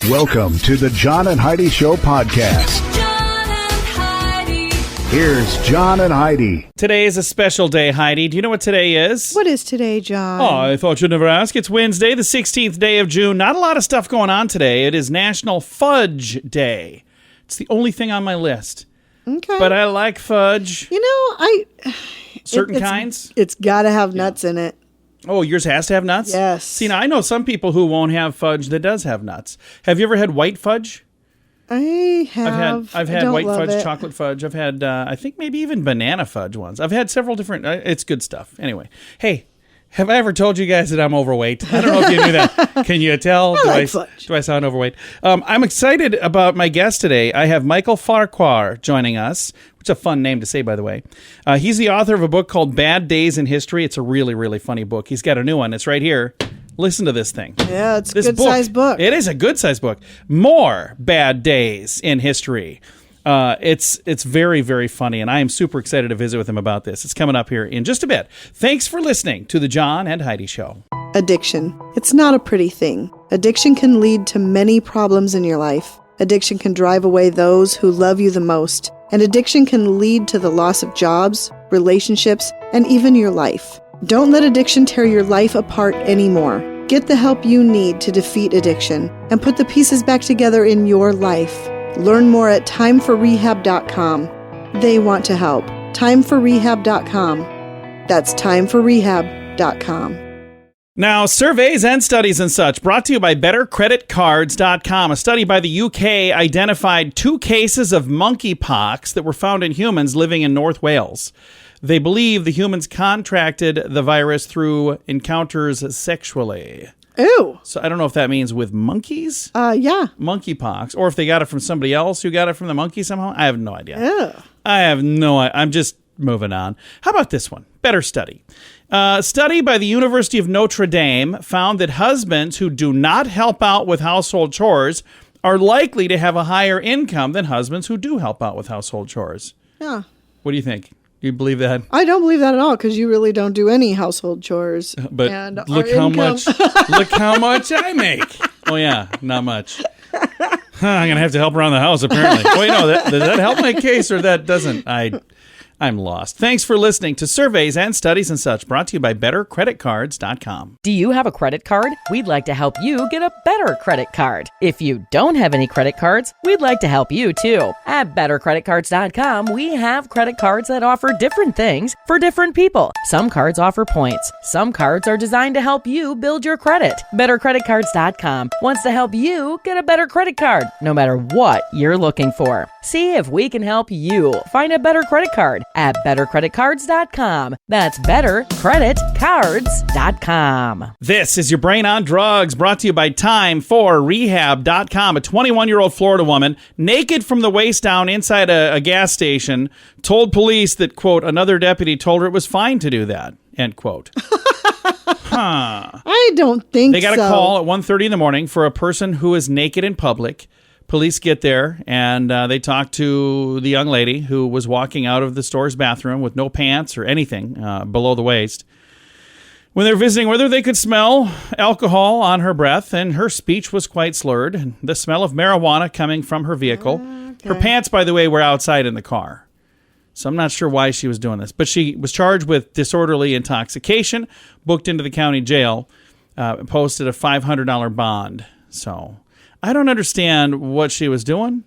Welcome to the John and Heidi Show podcast. John and Heidi. Here's John and Heidi. Today is a special day, Heidi. Do you know what today is? What is today, John? Oh, I thought you'd never ask. It's Wednesday, the 16th day of June. Not a lot of stuff going on today. It is National Fudge Day. It's the only thing on my list. Okay. But I like fudge. You know, Certain kinds? It's got to have nuts in it. Oh, yours has to have nuts? Yes. See, now I know some people who won't have fudge that does have nuts. Have you ever had white fudge? I have. I've I had don't white love fudge, it. chocolate fudge. I've had, I think maybe even banana fudge ones. I've had several different, it's good stuff. Anyway, hey, have I ever told you guys that I'm overweight? I don't know if you knew that. Can you tell? Fudge. Do I sound overweight? I'm excited about my guest today. I have Michael Farquhar joining us, which is a fun name to say, by the way. He's the author of a book called Bad Days in History. It's a really, really funny book. He's got a new one. It's right here. Listen to this thing. Yeah, it's a good-sized book. It is a good-sized book. More Bad Days in History. It's very, very funny, and I am super excited to visit with him about this. It's coming up here in just a bit. Thanks for listening to the John and Heidi Show. Addiction. It's not a pretty thing. Addiction can lead to many problems in your life. Addiction can drive away those who love you the most. And addiction can lead to the loss of jobs, relationships, and even your life. Don't let addiction tear your life apart anymore. Get the help you need to defeat addiction and put the pieces back together in your life. Learn more at timeforrehab.com. They want to help. Timeforrehab.com. That's timeforrehab.com. Now, surveys and studies and such brought to you by BetterCreditCards.com. A study by the UK identified 2 cases of monkeypox that were found in humans living in North Wales. They believe the humans contracted the virus through encounters sexually. Ew. So I don't know if that means with monkeys? Yeah. Monkeypox, or if they got it from somebody else who got it from the monkey somehow. I have no idea. Ew. I have no idea. I'm just moving on. How about this one? Better study. Study by the University of Notre Dame found that husbands who do not help out with household chores are likely to have a higher income than husbands who do help out with household chores. Yeah. What do you think? Do you believe that? I don't believe that at all because you really don't do any household chores. But and look how much I make. Oh yeah, not much. I'm gonna have to help around the house apparently. Wait, no, does that help my case or that doesn't? I'm lost. Thanks for listening to Surveys and Studies and Such, brought to you by BetterCreditCards.com. Do you have a credit card? We'd like to help you get a better credit card. If you don't have any credit cards, we'd like to help you too. At BetterCreditCards.com, we have credit cards that offer different things for different people. Some cards offer points. Some cards are designed to help you build your credit. BetterCreditCards.com wants to help you get a better credit card, no matter what you're looking for. See if we can help you find a better credit card at BetterCreditCards.com. That's BetterCreditCards.com. This is your Brain on Drugs, brought to you by TimeForRehab.com. A 21-year-old Florida woman, naked from the waist down inside a gas station, told police that, quote, another deputy told her it was fine to do that, end quote. I don't think so. They got a call at 1:30 in the morning for a person who is naked in public. Police get there, and they talk to the young lady who was walking out of the store's bathroom with no pants or anything below the waist. When they're visiting with her, they could smell alcohol on her breath, and her speech was quite slurred. And the smell of marijuana coming from her vehicle. Okay. Her pants, by the way, were outside in the car. So I'm not sure why she was doing this. But she was charged with disorderly intoxication, booked into the county jail, posted a $500 bond. So I don't understand what she was doing.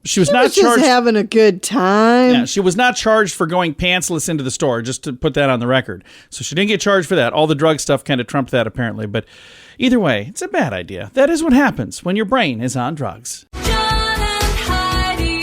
She was not charged. Just having a good time. Yeah, she was not charged for going pantsless into the store, just to put that on the record. So she didn't get charged for that. All the drug stuff kind of trumped that, apparently. But either way, it's a bad idea. That is what happens when your brain is on drugs. John and Heidi.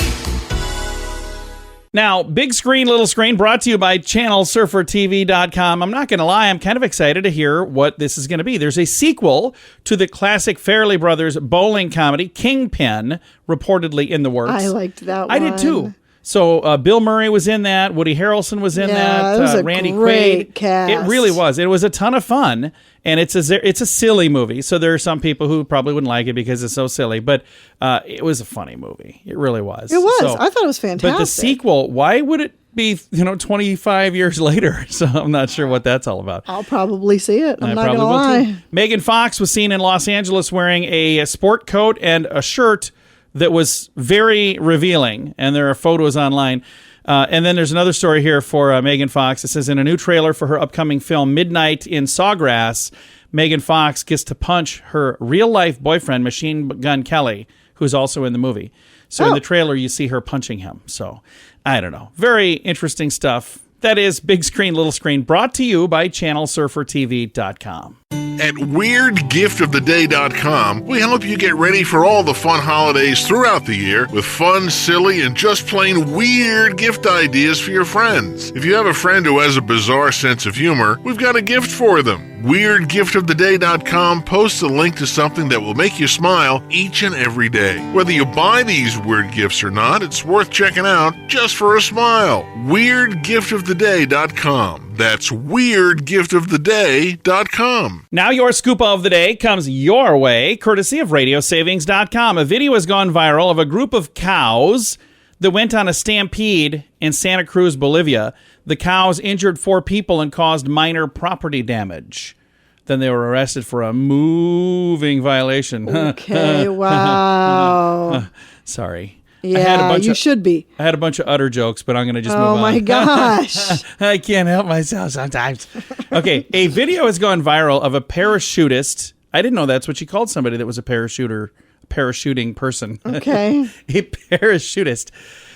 Now, big screen, little screen, brought to you by ChannelSurferTV.com. I'm not going to lie, I'm kind of excited to hear what this is going to be. There's a sequel to the classic Farrelly Brothers bowling comedy, Kingpin, reportedly in the works. I liked that one. I did too. So Bill Murray was in that. Woody Harrelson was in that. It was a Randy great Quaid. cast. It really was. It was a ton of fun, and it's a silly movie. So there are some people who probably wouldn't like it because it's so silly, but it was a funny movie. It really was. It was. So, I thought it was fantastic. but the sequel, why would it be 25 years later. So I'm not sure what that's all about. I'll probably see it. I'm I not probably going to will lie. too. Megan Fox was seen in Los Angeles wearing a sport coat and a shirt that was very revealing, and there are photos online. And then there's another story here for Megan Fox. It says, in a new trailer for her upcoming film Midnight in Sawgrass, Megan Fox gets to punch her real-life boyfriend, Machine Gun Kelly, who's also in the movie. So in the trailer, you see her punching him. So I don't know. Very interesting stuff. That is Big Screen, Little Screen, brought to you by ChannelSurferTV.com. At WeirdGiftOfTheDay.com, we help you get ready for all the fun holidays throughout the year with fun, silly, and just plain weird gift ideas for your friends. If you have a friend who has a bizarre sense of humor, we've got a gift for them. WeirdGiftOfTheDay.com posts a link to something that will make you smile each and every day. Whether you buy these weird gifts or not, it's worth checking out just for a smile. WeirdGiftOfTheDay.com. That's WeirdGiftOfTheDay.com. Now your scoop of the day comes your way, courtesy of RadioSavings.com. A video has gone viral of a group of cows that went on a stampede in Santa Cruz, Bolivia. The cows injured 4 people and caused minor property damage. Then they were arrested for a moving violation. Okay, wow. Sorry. Yeah, you should be. I had a bunch of utter jokes, but I'm going to just move on. Oh, my gosh. I can't help myself sometimes. Okay, a video has gone viral of a parachutist. I didn't know that's what you called somebody that was a parachuting person. Okay. A parachutist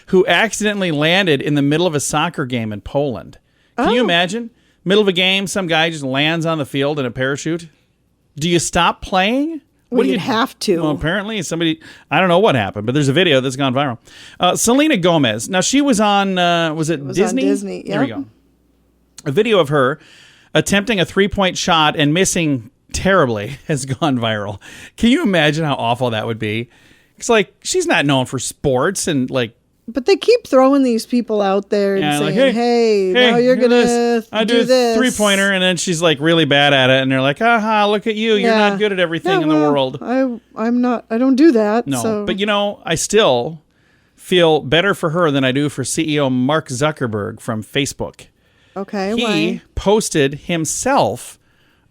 who accidentally landed in the middle of a soccer game in Poland. Can you imagine? Middle of a game, some guy just lands on the field in a parachute. Do you stop playing? Well, you'd have to. Well, apparently somebody, I don't know what happened, but there's a video that's gone viral. Selena Gomez. Now, she was on, was it Disney? On Disney, yeah. There we go. A video of her attempting a 3-point shot and missing terribly has gone viral. Can you imagine how awful that would be? It's like, she's not known for sports and like, but they keep throwing these people out there and saying, like, hey, now you're going to do this. 3-pointer, and then she's like really bad at it, and they're like, aha, look at you. You're not good at everything in the world. I'm not. I don't do that. No, so. but I still feel better for her than I do for CEO Mark Zuckerberg from Facebook. Okay, He posted himself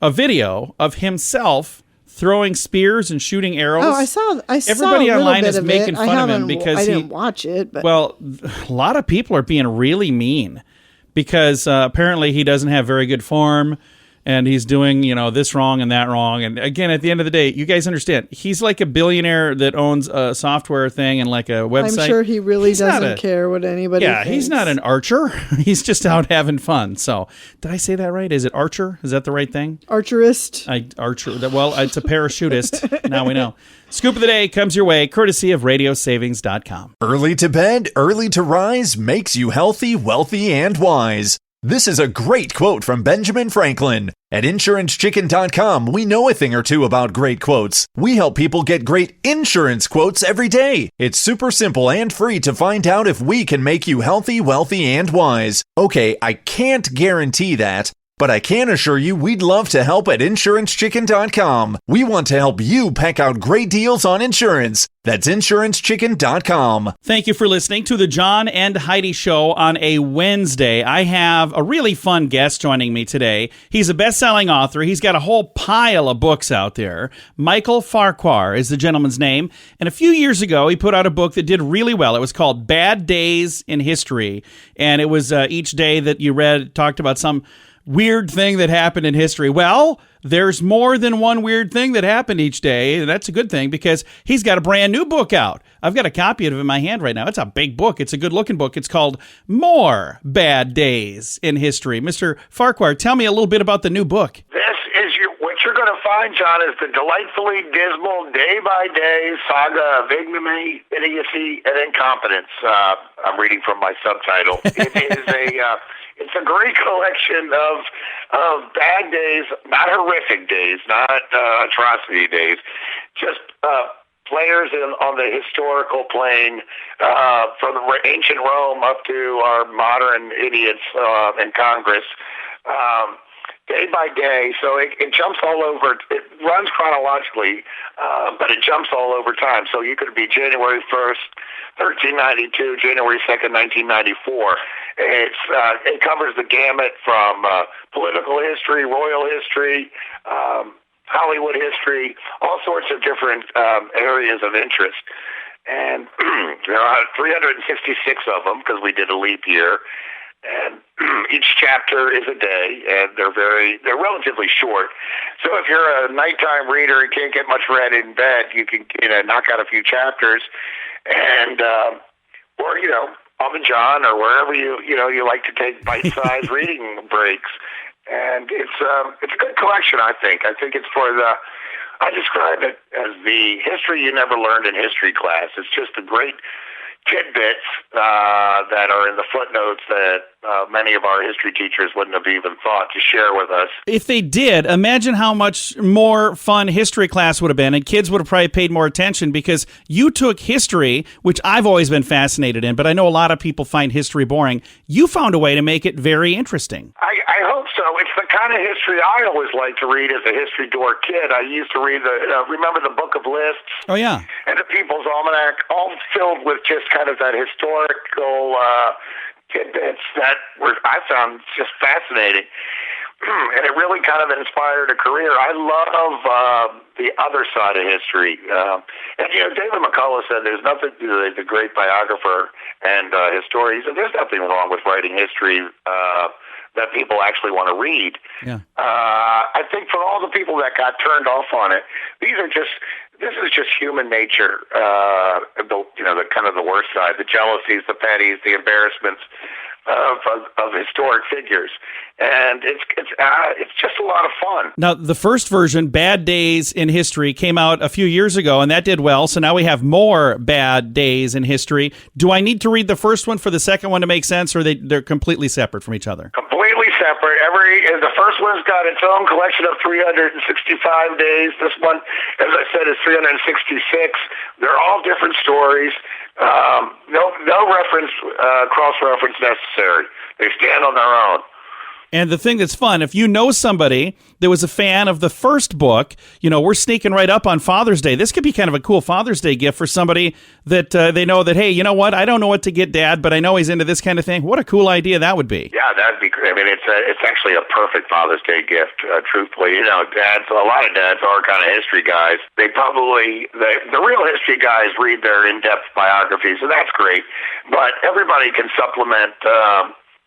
a video of himself throwing spears and shooting arrows. Oh, I saw. Everybody a online bit is of making it. fun of him because I didn't watch it. But well, a lot of people are being really mean because apparently he doesn't have very good form. And he's doing, this wrong and that wrong. And again, at the end of the day, you guys understand, he's like a billionaire that owns a software thing and like a website. I'm sure he really doesn't care what anybody thinks. He's not an archer. He's just out having fun. So, did I say that right? Is it archer? Is that the right thing? Archerist. Well, it's a parachutist. Now we know. Scoop of the day comes your way, courtesy of RadioSavings.com. Early to bed, early to rise makes you healthy, wealthy, and wise. This is a great quote from Benjamin Franklin. At InsuranceChicken.com, we know a thing or two about great quotes. We help people get great insurance quotes every day. It's super simple and free to find out if we can make you healthy, wealthy, and wise. Okay, I can't guarantee that, but I can assure you we'd love to help at InsuranceChicken.com. We want to help you peck out great deals on insurance. That's InsuranceChicken.com. Thank you for listening to the John and Heidi Show on a Wednesday. I have a really fun guest joining me today. He's a best-selling author. He's got a whole pile of books out there. Michael Farquhar is the gentleman's name. And a few years ago, he put out a book that did really well. It was called Bad Days in History. And it was each day that you read talked about some weird thing that happened in history. Well, there's more than one weird thing that happened each day, and that's a good thing because he's got a brand new book out. I've got a copy of it in my hand right now. It's a big book. It's a good-looking book. It's called More Bad Days in History. Mr. Farquhar, tell me a little bit about the new book. What you're going to find, John, is the delightfully dismal day-by-day saga of ignominy, idiocy, and incompetence. I'm reading from my subtitle. It's a great collection of bad days, not horrific days, not atrocity days, just players on the historical plane, from the ancient Rome up to our modern idiots in Congress. day by day. So it jumps all over. It runs chronologically, but it jumps all over time. So you could be January 1st, 1392, January 2nd, 1994. It covers the gamut from political history, royal history, Hollywood history, all sorts of different areas of interest. And there are 366 of them because we did a leap year. And each chapter is a day, and they're relatively short. So if you're a nighttime reader and can't get much read in bed, you can knock out a few chapters, and or Mom and John or wherever you like to take bite-sized reading breaks. And it's a good collection, I think. I think it's I describe it as the history you never learned in history class. It's just a great tidbits that are in the footnotes that many of our history teachers wouldn't have even thought to share with us. If they did, imagine how much more fun history class would have been, and kids would have probably paid more attention because you took history, which I've always been fascinated in, but I know a lot of people find history boring. You found a way to make it very interesting. I hope so. It's the kind of history I always liked to read as a history dork kid. I used to read remember the Book of Lists? Oh, yeah. And the People's Almanac, all filled with just kind of that historical tidbits that I found just fascinating. And it really kind of inspired a career. I love the other side of history. And, David McCullough said there's nothing, the great biographer and historian, he said there's nothing wrong with writing history that people actually want to read. Yeah. I think for all the people that got turned off on it, this is just human nature. The kind of the worst side, the jealousies, the petties, the embarrassments of historic figures, and it's just a lot of fun. Now, the first version, Bad Days in History, came out a few years ago, and that did well. So now we have more Bad Days in History. Do I need to read the first one for the second one to make sense, or they're completely separate from each other? Completely separate. The first one's got its own collection of 365 days. This one, as I said, is 366. They're all different stories. No reference, cross-reference necessary. They stand on their own. And the thing that's fun, if you know somebody that was a fan of the first book, we're sneaking right up on Father's Day. This could be kind of a cool Father's Day gift for somebody that they know that, hey, you know what? I don't know what to get Dad, but I know he's into this kind of thing. What a cool idea that would be. Yeah, that'd be great. I mean, it's actually a perfect Father's Day gift, truthfully. A lot of dads are kind of history guys. The real history guys read their in-depth biographies, and that's great. But everybody can supplement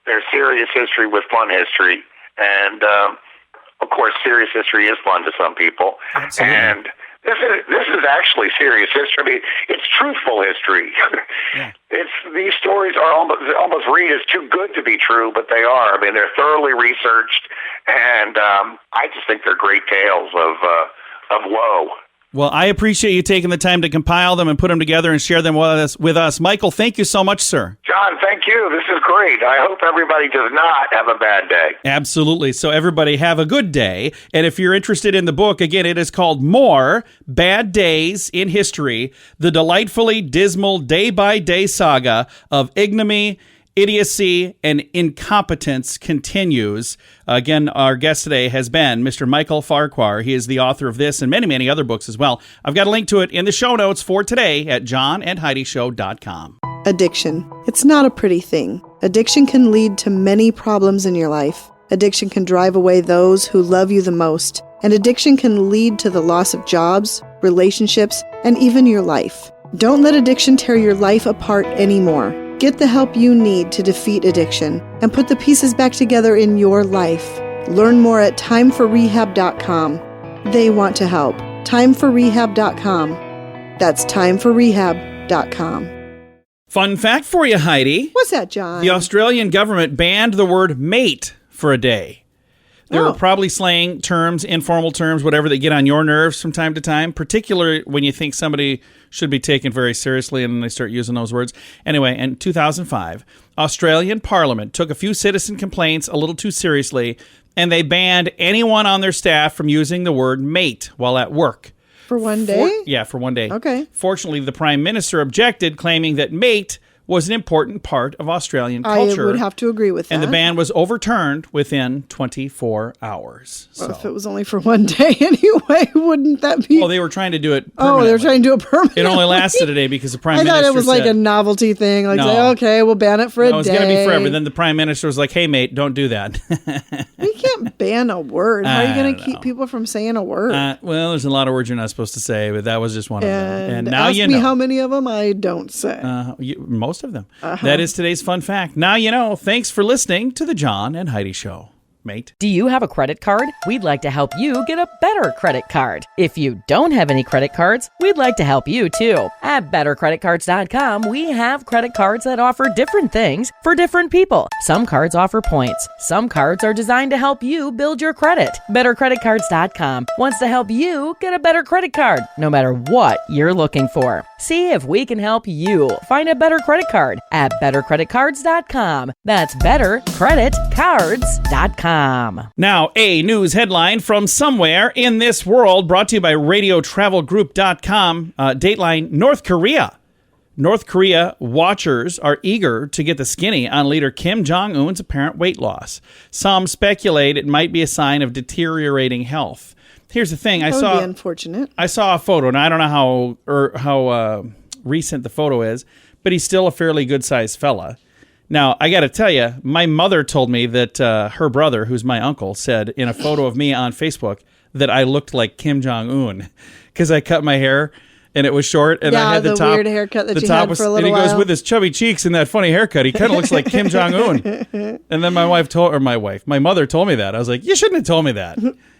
their serious history with fun history. And, of course, serious history is fun to some people. Absolutely. And this is actually serious history. I mean, it's truthful history. Yeah. These stories are almost read as too good to be true, but they are. I mean, they're thoroughly researched, and I just think they're great tales of woe. Well, I appreciate you taking the time to compile them and put them together and share them with us. Michael, thank you so much, sir. John, thank you. This is great. I hope everybody does not have a bad day. Absolutely. So everybody have a good day. And if you're interested in the book, again, it is called More Bad Days in History, the delightfully dismal day-by-day saga of ignominy, idiocy, and incompetence continues. Again, our guest today has been Mr. Michael Farquhar. He is the author of this and many, many other books as well. I've got a link to it in the show notes for today at johnandheidishow.com. Addiction. It's not a pretty thing. Addiction can lead to many problems in your life. Addiction can drive away those who love you the most. And addiction can lead to the loss of jobs, relationships, and even your life. Don't let addiction tear your life apart anymore. Get the help you need to defeat addiction and put the pieces back together in your life. Learn more at timeforrehab.com. They want to help. Timeforrehab.com. That's timeforrehab.com. Fun fact for you, Heidi. What's that, John? The Australian government banned the word mate for a day. There are probably slang terms, informal terms, whatever that get on your nerves from time to time, particularly when you think somebody should be taken very seriously and they start using those words. Anyway, in 2005, Australian Parliament took a few citizen complaints a little too seriously, and they banned anyone on their staff from using the word mate while at work. For one day? For one day. Okay. Fortunately, the Prime Minister objected, claiming that mate was an important part of Australian culture. I would have to agree with that. And the ban was overturned within 24 hours. Well, if it was only for one day anyway, wouldn't that be? Well, they were trying to do it permanently. Oh, they were trying to do it permanently. It only lasted a day because the Prime I Minister thought it was like said, a novelty thing. Like, No. say, okay, we'll ban it for a day. no, it's going to be forever. Then the Prime Minister was like, hey, mate, don't do that. We can't ban a word. How are you I going don't to keep know. people from saying a word? Well, there's a lot of words you're not supposed to say, but that was just one of them. and now ask you me know. how many of them I don't say. Most of them. Uh-huh. That is today's fun fact. Now you know. Thanks for listening to the John and Heidi Show, mate. Do you have a credit card? We'd like to help you get a better credit card. If you don't have any credit cards, we'd like to help you too. At bettercreditcards.com, we have credit cards that offer different things for different people. Some cards offer points. Some cards are designed to help you build your credit. Bettercreditcards.com wants to help you get a better credit card, no matter what you're looking for. See if we can help you find a better credit card at bettercreditcards.com. That's bettercreditcards.com. Now, a news headline from somewhere in this world brought to you by RadioTravelGroup.com. Dateline, North Korea. North Korea watchers are eager to get the skinny on leader Kim Jong-un's apparent weight loss. Some speculate it might be a sign of deteriorating health. Here's the thing. That would be unfortunate. I saw a photo, and I don't know how recent the photo is, but he's still a fairly good-sized fella. Now, I got to tell you, my mother told me that her brother, who's my uncle, said in a photo of me on Facebook that I looked like Kim Jong-un because I cut my hair and it was short, and I had the top weird haircut that the you top had was, for a and little he goes while. with his chubby cheeks and that funny haircut. He kind of looks like Kim Jong-un. And then my mother told me that. I was like, you shouldn't have told me that.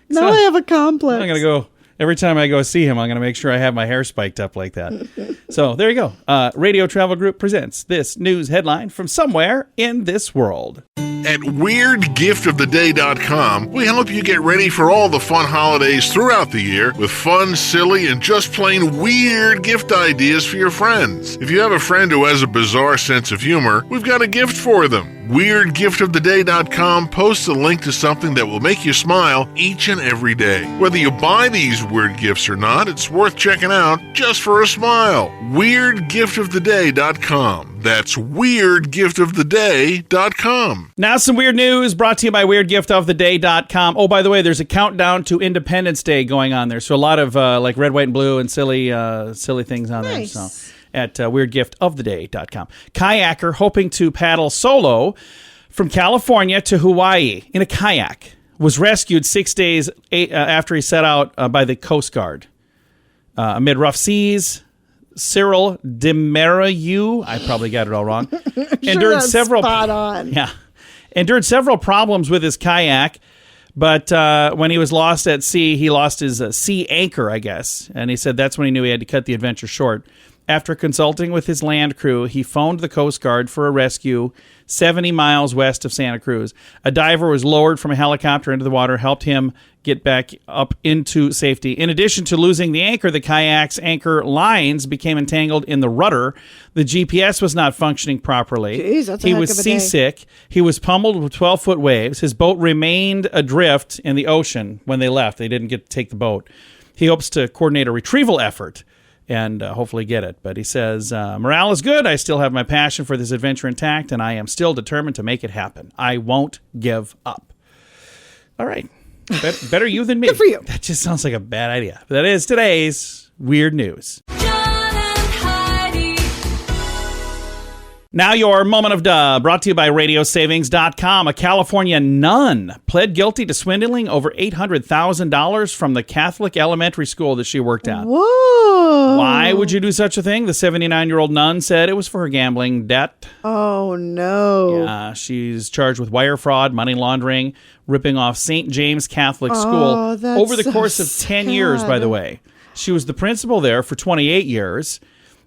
Now I have a complex. I'm going to go, every time I go see him, I'm going to make sure I have my hair spiked up like that. So there you go. Radio Travel Group presents this news headline from somewhere in this world. At WeirdGiftOfTheDay.com, we help you get ready for all the fun holidays throughout the year with fun, silly, and just plain weird gift ideas for your friends. If you have a friend who has a bizarre sense of humor, we've got a gift for them. WeirdGiftOfTheDay.com posts a link to something that will make you smile each and every day. Whether you buy these weird gifts or not, it's worth checking out just for a smile. WeirdGiftOfTheDay.com. That's WeirdGiftOfTheDay.com. Now some weird news brought to you by WeirdGiftOfTheDay.com. Oh, by the way, there's a countdown to Independence Day going on there. So a lot of like red, white, and blue and silly things on Nice. there. So at WeirdGiftOfTheDay.com. Kayaker hoping to paddle solo from California to Hawaii in a kayak was rescued 6 days after he set out by the Coast Guard. Amid rough seas, Cyril Demerieux, I probably got it all wrong, endured that's several spot on. endured several problems with his kayak. But when he was lost at sea, he lost his sea anchor, I guess. And he said that's when he knew he had to cut the adventure short. After consulting with his land crew, he phoned the Coast Guard for a rescue 70 miles west of Santa Cruz. A diver was lowered from a helicopter into the water, helped him get back up into safety. In addition to losing the anchor, the kayak's anchor lines became entangled in the rudder. The GPS was not functioning properly. Jeez, that's a he heck was of a day. seasick. He was pummeled with 12-foot waves. His boat remained adrift in the ocean when they left. They didn't get to take the boat. He hopes to coordinate a retrieval effort and hopefully get it. But he says, morale is good. I still have my passion for this adventure intact, and I am still determined to make it happen. I won't give up. All right. Better you than me. Good for you. That just sounds like a bad idea. But that is today's weird news. John and Heidi. Now your moment of duh, brought to you by RadioSavings.com. A California nun pled guilty to swindling over $800,000 from the Catholic elementary school that she worked at. Whoa. Why would you do such a thing? The 79-year-old nun said it was for her gambling debt. Oh, no. She's charged with wire fraud, money laundering, ripping off St. James Catholic School Oh, that's over the so course of 10 years, by the way. She was the principal there for 28 years.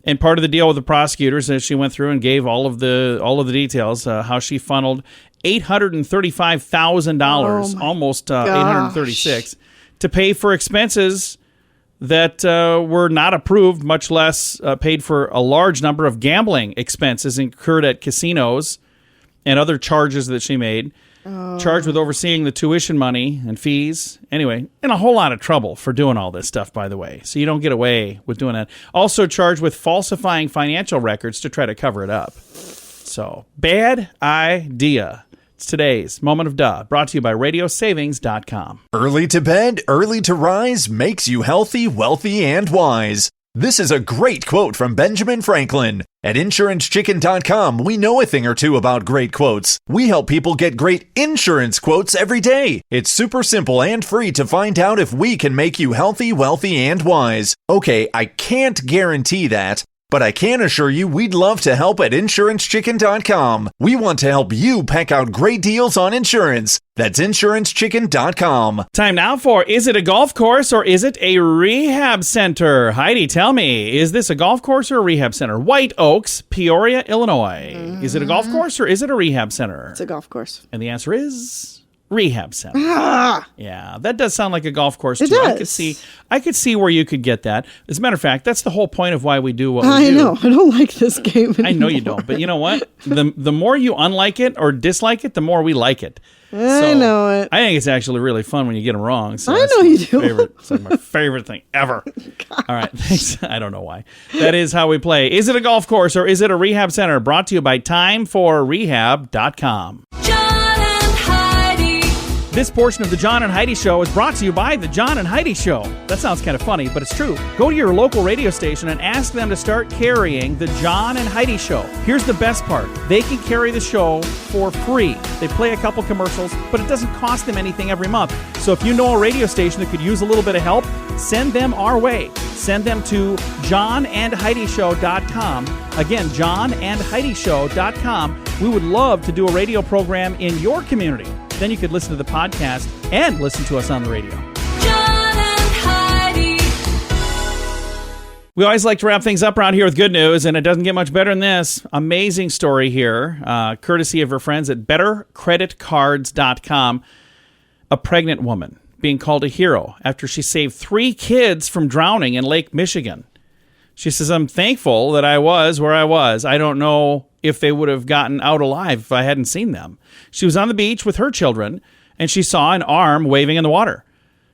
And part of the deal with the prosecutors is she went through and gave all of the details, how she funneled $835,000, almost $836, to pay for expenses that were not approved, much less paid for a large number of gambling expenses incurred at casinos and other charges that she made. charged with overseeing the tuition money and fees. Anyway, in a whole lot of trouble for doing all this stuff, by the way. So you don't get away with doing that. Also charged with falsifying financial records to try to cover it up. So, bad idea. It's today's Moment of Duh, brought to you by RadioSavings.com. Early to bed, early to rise makes you healthy, wealthy, and wise. This is a great quote from Benjamin Franklin. At InsuranceChicken.com, we know a thing or two about great quotes. We help people get great insurance quotes every day. It's super simple and free to find out if we can make you healthy, wealthy, and wise. Okay, I can't guarantee that, but I can assure you we'd love to help at InsuranceChicken.com. We want to help you pack out great deals on insurance. That's InsuranceChicken.com. Time now for Is It a Golf Course or Is It a Rehab Center? Heidi, tell me, is this a golf course or a rehab center? White Oaks, Peoria, Illinois. Is it a golf course or is it a rehab center? It's a golf course. And the answer is rehab center. Ah! Yeah, that does sound like a golf course It too. does. I could see where you could get that. As a matter of fact, that's the whole point of why we do what we do. I know. I don't like this game anymore. I know you don't, but you know what? The more you unlike it or dislike it, the more we like it. I know it. I think it's actually really fun when you get them wrong. So I that's know my you do. It's like my favorite thing ever. All right, thanks. I don't know why. That is how we play. Is it a golf course or is it a rehab center? Brought to you by TimeForRehab.com. John and Heidi. This portion of the John and Heidi Show is brought to you by the John and Heidi Show. That sounds kind of funny, but it's true. Go to your local radio station and ask them to start carrying the John and Heidi Show. Here's the best part. They can carry the show for free. They play a couple commercials, but it doesn't cost them anything every month. So if you know a radio station that could use a little bit of help, send them our way. Send them to johnandheidishow.com. Again, johnandheidishow.com. We would love to do a radio program in your community. Then you could listen to the podcast and listen to us on the radio. John and Heidi. We always like to wrap things up around here with good news, and it doesn't get much better than this. Amazing story here, courtesy of her friends at BetterCreditCards.com. A pregnant woman being called a hero after she saved 3 kids from drowning in Lake Michigan. She says, I'm thankful that I was where I was. I don't know if they would have gotten out alive if I hadn't seen them. She was on the beach with her children, and she saw an arm waving in the water.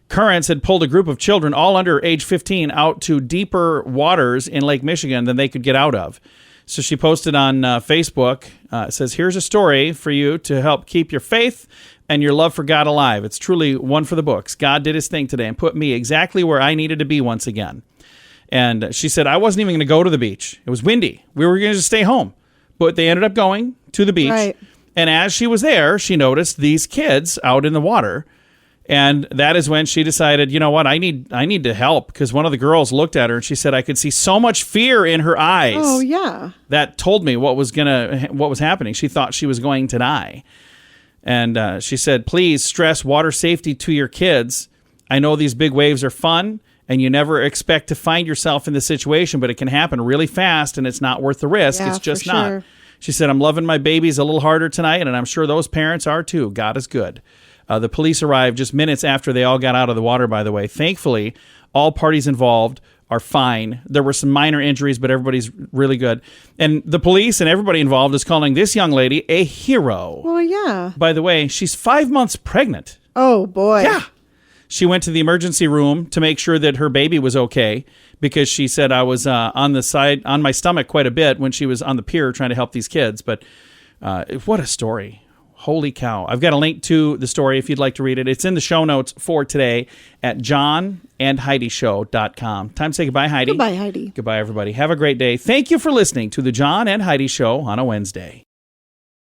Currents had pulled a group of children, all under age 15, out to deeper waters in Lake Michigan than they could get out of. So she posted on Facebook, it says, here's a story for you to help keep your faith and your love for God alive. It's truly one for the books. God did his thing today and put me exactly where I needed to be once again. And she said, I wasn't even going to go to the beach. It was windy. We were going to just stay home. But they ended up going to the beach. Right. And as she was there, she noticed these kids out in the water. And that is when she decided, you know what, I need to help. Because one of the girls looked at her and she said, I could see so much fear in her eyes. Oh, yeah. That told me what was happening. She thought she was going to die. And she said, please stress water safety to your kids. I know these big waves are fun. And you never expect to find yourself in this situation, but it can happen really fast, and it's not worth the risk. Yeah, it's just for not. sure. She said, I'm loving my babies a little harder tonight, and I'm sure those parents are too. God is good. The police arrived just minutes after they all got out of the water, by the way. Thankfully, all parties involved are fine. There were some minor injuries, but everybody's really good. And the police and everybody involved is calling this young lady a hero. Well, yeah. By the way, she's 5 months pregnant. Oh, boy. Yeah. She went to the emergency room to make sure that her baby was okay because she said I was on my stomach quite a bit when she was on the pier trying to help these kids. But what a story. Holy cow. I've got a link to the story if you'd like to read it. It's in the show notes for today at johnandheidishow.com. Time to say goodbye, Heidi. Goodbye, Heidi. Goodbye, everybody. Have a great day. Thank you for listening to the John and Heidi Show on a Wednesday.